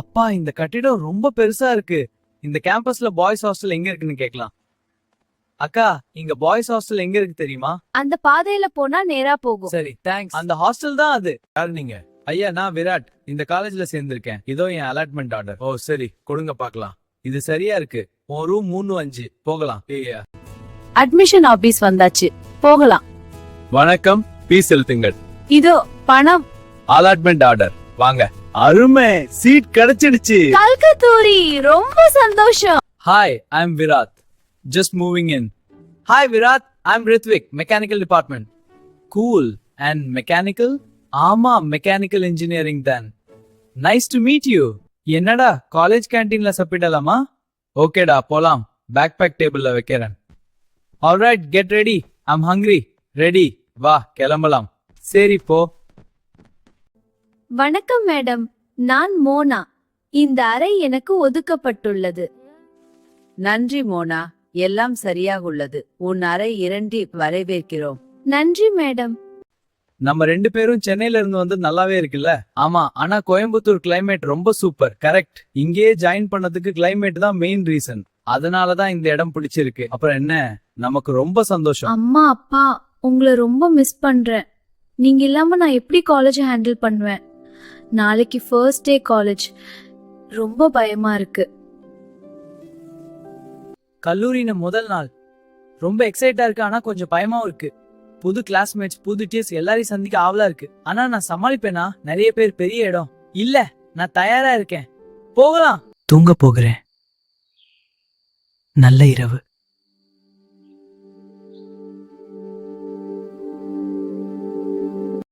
அப்பா இந்த கட்டிடம் ரொம்ப பெருசா இருக்கு. இந்த கேம்பஸ்ல பாய்ஸ் ஹாஸ்டல் எங்க இருக்குன்னு கேக்கலாம். அக்கா, இங்க பாய்ஸ் ஹாஸ்டல் எங்க இருக்கு தெரியுமா? அந்த பாதையில போனா நேரா போகும். சரி, தேங்க்ஸ். அந்த ஹாஸ்டல் தான் அது. யார் நீங்க? ஐயா, நான் விராட். இந்த காலேஜ்ல சேர்ந்திருக்கேன். இதோ என் அலாட்மெண்ட் ஆர்டர். ஓ சரி, கொடுங்க பார்க்கலாம். இது சரியா இருக்கு. உன் ரூம் 305. போகலாம். அட்மிஷன் ஆபீஸ் வந்தாச்சு, போகலாம். வணக்கம், பீஸ் செலுத்துங்கள். இதோ பணம். Allotment order. வாங்க. அருமை, சீட் கிடைச்சிடுச்சு. கல்கத்தூரி, ரொம்ப சந்தோஷம். Hi, I am Virat. Just moving in. Hi Virat, I'm Ritvik, mechanical department. Cool. And mechanical? ஆமா, மெக்கானிக்கல் இன்ஜினியரிங் தான். Nice to meet you. என்னடா காலேஜ் கேண்டீன்ல சாப்பிடலாமா? ஓகேடா, போலாம். பேக் பேக் டேபிள்ல வைக்கிறேன். Alright, get ready. I'm hungry. Ready. வா, கிளம்பலாம். சரி போ. வணக்கம் மேடம், நான் மோனா. இந்த அறை எனக்கு ஒதுக்கப்பட்டுள்ளது. நன்றி மோனா, எல்லாம் சரியாக உள்ளது. உன் அறை 2 வரவேற்கிறோம். நன்றி மேடம். நம்ம 2 பேரும் சென்னையில இருந்து வந்து நல்லாவே இருக்குல்ல? ஆமா, ஆனா கோயம்புத்தூர் கிளைமேட் ரொம்ப சூப்பர். கரெக்ட். இங்கேயே ஜாயின் பண்ணதுக்கு கிளைமேட் தான் மெயின் ரீசன். அதனாலதான் இந்த இடம் பிடிச்சிருக்கு. அப்புறம் என்ன, நமக்கு ரொம்ப சந்தோஷம். அம்மா அப்பா, உங்களை ரொம்ப மிஸ் பண்றேன். நீங்க இல்லாம நான் எப்படி காலேஜ் ஹேண்டில் பண்ணுவேன்? நாளைக்கு ஃபர்ஸ்ட் டே காலேஜ். ரொம்ப பயமா இருக்கு. கல்லூரின முதல் நாள் ரொம்ப எக்ஸைட்டா இருக்கு, ஆனா கொஞ்சம் பயமாவும் இருக்கு. புது கிளாஸ்மேட்ஸ், புது டீச்சர்ஸ் எல்லாரையும் சந்திக்க ஆவலா இருக்கு. ஆனா நான் சமாளிப்பேனா? நிறைய பேர், பெரிய இடம். இல்ல, நான் தயாரா இருக்கேன். போகலாம். தூங்க போகிறேன். நல்ல இரவு.